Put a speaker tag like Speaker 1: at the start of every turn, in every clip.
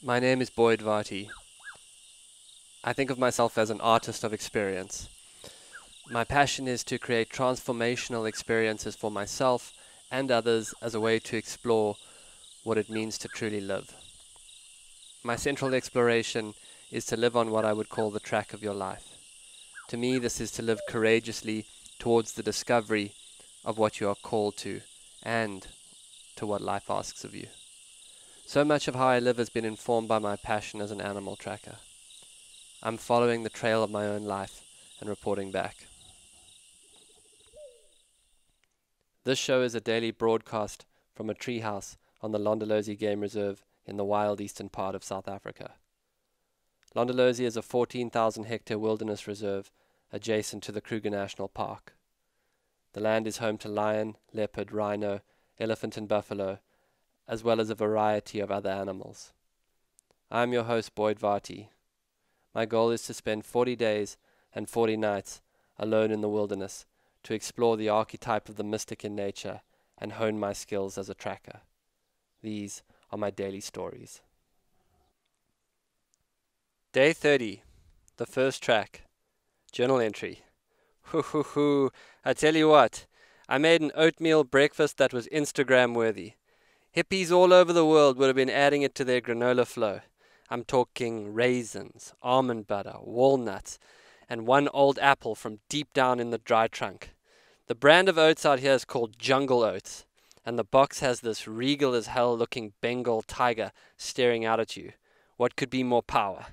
Speaker 1: My name is Boyd Varty. I think of myself as an artist of experience. My passion is to create transformational experiences for myself and others as a way to explore what it means to truly live. My central exploration is to live on what I would call the track of your life. To me, this is to live courageously towards the discovery of what you are called to and to what life asks of you. So much of how I live has been informed by my passion as an animal tracker. I'm following the trail of my own life and reporting back. This show is a daily broadcast from a treehouse on the Londolozi Game Reserve in the wild eastern part of South Africa. Londolozi is a 14,000 hectare wilderness reserve adjacent to the Kruger National Park. The land is home to lion, leopard, rhino, elephant and buffalo, as well as a variety of other animals. I am your host, Boyd Varty. My goal is to spend 40 days and 40 nights alone in the wilderness to explore the archetype of the mystic in nature and hone my skills as a tracker. These are my daily stories. Day 30, the first track, journal entry. Hoo, I tell you what, I made an oatmeal breakfast that was Instagram worthy. Hippies all over the world would have been adding it to their granola flow. I'm talking raisins, almond butter, walnuts, and one old apple from deep down in the dry trunk. The brand of oats out here is called Jungle Oats, and the box has this regal as hell looking Bengal tiger staring out at you. What could be more power?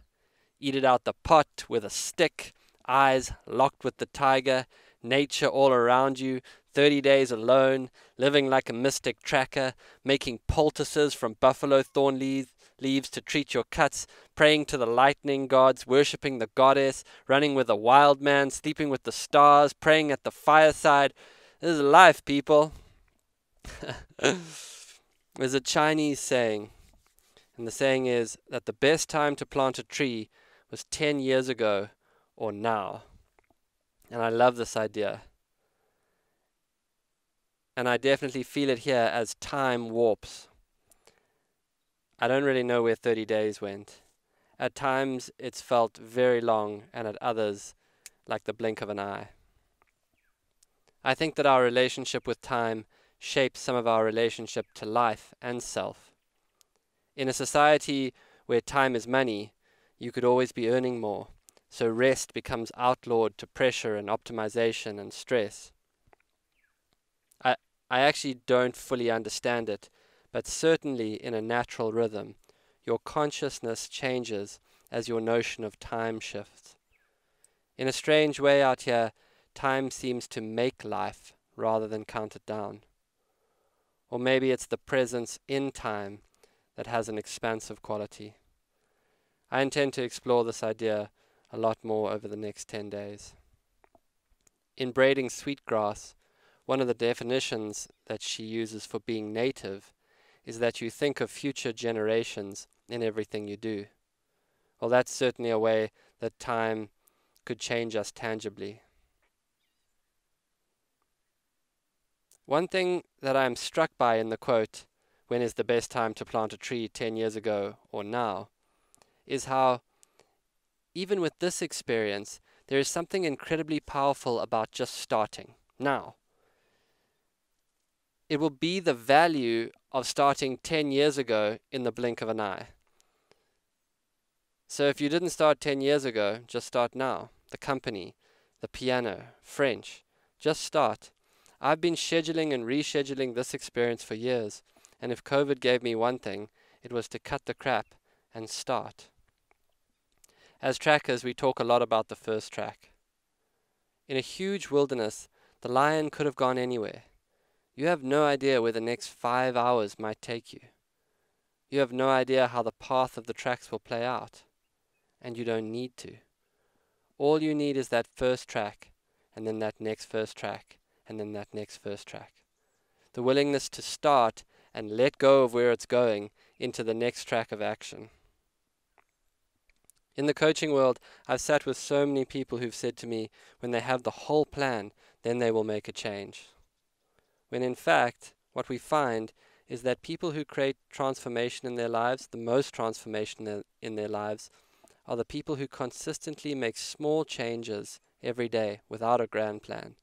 Speaker 1: Eat it out the pot with a stick, eyes locked with the tiger, nature all around you, 30 days alone, living like a mystic tracker, making poultices from buffalo thorn leaves to treat your cuts, praying to the lightning gods, worshipping the goddess, running with a wild man, sleeping with the stars, praying at the fireside. This is life, people. There's a Chinese saying, and the saying is that the best time to plant a tree was 10 years ago or now. And I love this idea. And I definitely feel it here as time warps. I don't really know where 30 days went. At times it's felt very long, and at others like the blink of an eye. I think that our relationship with time shapes some of our relationship to life and self. In a society where time is money, you could always be earning more, so rest becomes outlawed to pressure and optimization and stress. I actually don't fully understand it, but certainly in a natural rhythm, your consciousness changes as your notion of time shifts. In a strange way out here, time seems to make life rather than count it down. Or maybe it's the presence in time that has an expansive quality. I intend to explore this idea a lot more over the next 10 days. In braiding sweetgrass, one of the definitions that she uses for being native is that you think of future generations in everything you do. Well, that's certainly a way that time could change us tangibly. One thing that I am struck by in the quote, "When is the best time to plant a tree, 10 years ago or now?" is how, even with this experience, there is something incredibly powerful about just starting now. It will be the value of starting 10 years ago in the blink of an eye. So if you didn't start 10 years ago, just start now. The company, the piano, French, just start. I've been scheduling and rescheduling this experience for years, and if COVID gave me one thing, it was to cut the crap and start. As trackers, we talk a lot about the first track. In a huge wilderness, the lion could have gone anywhere. You have no idea where the next 5 hours might take you. You have no idea how the path of the tracks will play out. And you don't need to. All you need is that first track, and then that next first track, and then that next first track. The willingness to start and let go of where it's going into the next track of action. In the coaching world, I've sat with so many people who've said to me, when they have the whole plan, then they will make a change. When in fact, what we find is that people who create transformation in their lives, the most transformation in their lives, are the people who consistently make small changes every day without a grand plan.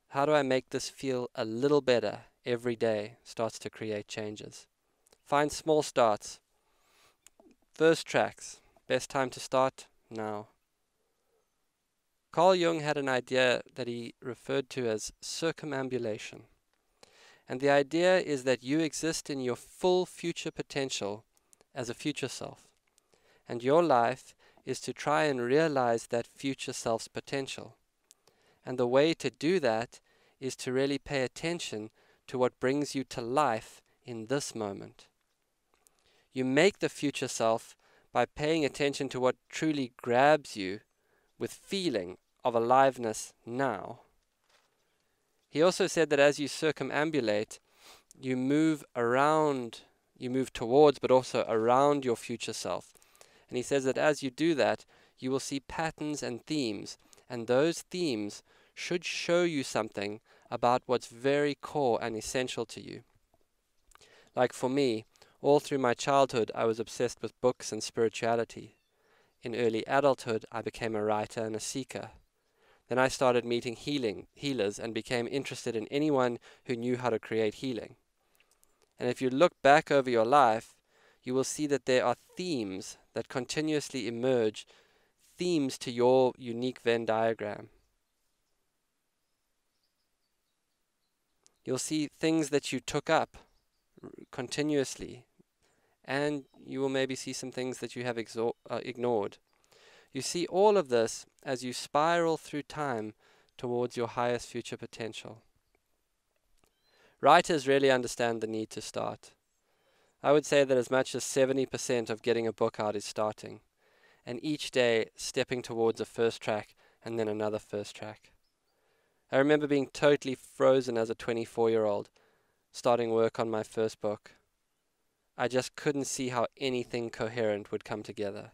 Speaker 1: How do I make this feel a little better every day starts to create changes. Find small starts. First tracks. Best time to start? Now. Carl Jung had an idea that he referred to as circumambulation. And the idea is that you exist in your full future potential as a future self. And your life is to try and realize that future self's potential. And the way to do that is to really pay attention to what brings you to life in this moment. You make the future self by paying attention to what truly grabs you with feeling of aliveness now. He also said that as you circumambulate, you move towards, but also around your future self. And he says that as you do that, you will see patterns and themes, and those themes should show you something about what's very core and essential to you. Like for me, all through my childhood, I was obsessed with books and spirituality. In early adulthood, I became a writer and a seeker. Then I started meeting healers and became interested in anyone who knew how to create healing. And if you look back over your life, you will see that there are themes that continuously emerge, themes to your unique Venn diagram. You'll see things that you took up continuously, and you will maybe see some things that you have ignored. You see all of this as you spiral through time towards your highest future potential. Writers really understand the need to start. I would say that as much as 70% of getting a book out is starting, and each day stepping towards a first track and then another first track. I remember being totally frozen as a 24-year-old, starting work on my first book. I just couldn't see how anything coherent would come together.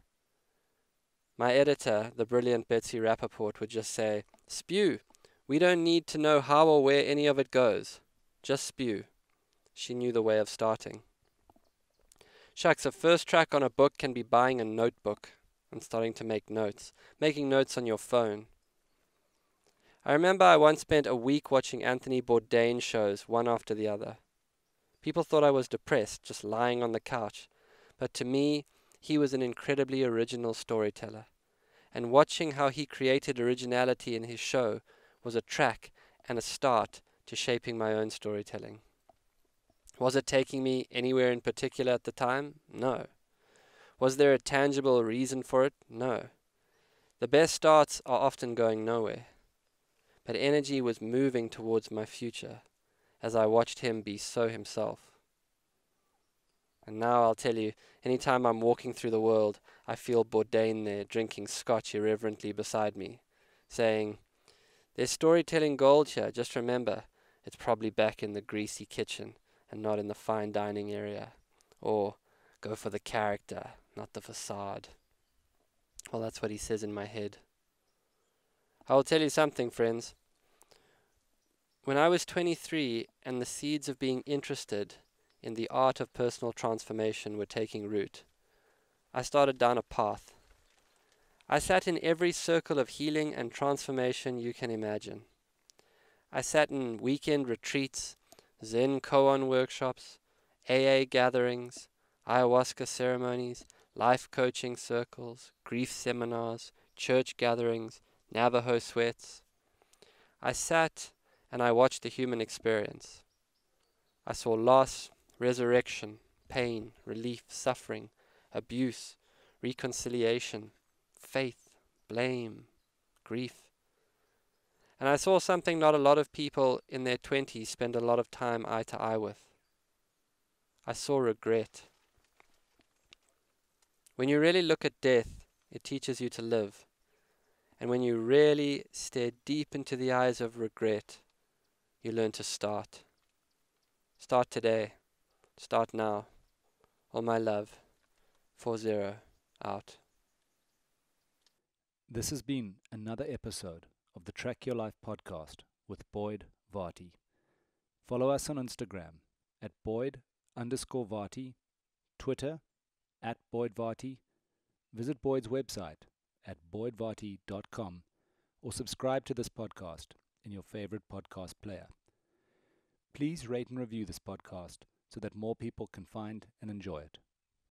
Speaker 1: My editor, the brilliant Betsy Rappaport, would just say, "Spew. We don't need to know how or where any of it goes. Just spew." She knew the way of starting. Shucks, a first track on a book can be buying a notebook and starting to make notes, making notes on your phone. I remember I once spent a week watching Anthony Bourdain shows, one after the other. People thought I was depressed, just lying on the couch, but to me, he was an incredibly original storyteller, and watching how he created originality in his show was a track and a start to shaping my own storytelling. Was it taking me anywhere in particular at the time? No. Was there a tangible reason for it? No. The best starts are often going nowhere. But energy was moving towards my future as I watched him be so himself. And now I'll tell you, anytime I'm walking through the world, I feel Bourdain there drinking scotch irreverently beside me, saying, "There's storytelling gold here, just remember, it's probably back in the greasy kitchen and not in the fine dining area." Or, "Go for the character, not the facade." Well, that's what he says in my head. I will tell you something, friends. When I was 23 and the seeds of being interested in the art of personal transformation were taking root, I started down a path. I sat in every circle of healing and transformation you can imagine. I sat in weekend retreats, Zen koan workshops, AA gatherings, ayahuasca ceremonies, life coaching circles, grief seminars, church gatherings, Navajo sweats. I sat and I watched the human experience. I saw loss, resurrection, pain, relief, suffering, abuse, reconciliation, faith, blame, grief. And I saw something not a lot of people in their 20s spend a lot of time eye to eye with. I saw regret. When you really look at death, it teaches you to live. And when you really stare deep into the eyes of regret, you learn to start. Start today. Start now. All my love. 40 out.
Speaker 2: This has been another episode of the Track Your Life podcast with Boyd Varty. Follow us on Instagram at Boyd_Varty, Twitter at BoydVarty. Visit Boyd's website at boydvarty.com or subscribe to this podcast in your favorite podcast player. Please rate and review this podcast so that more people can find and enjoy it.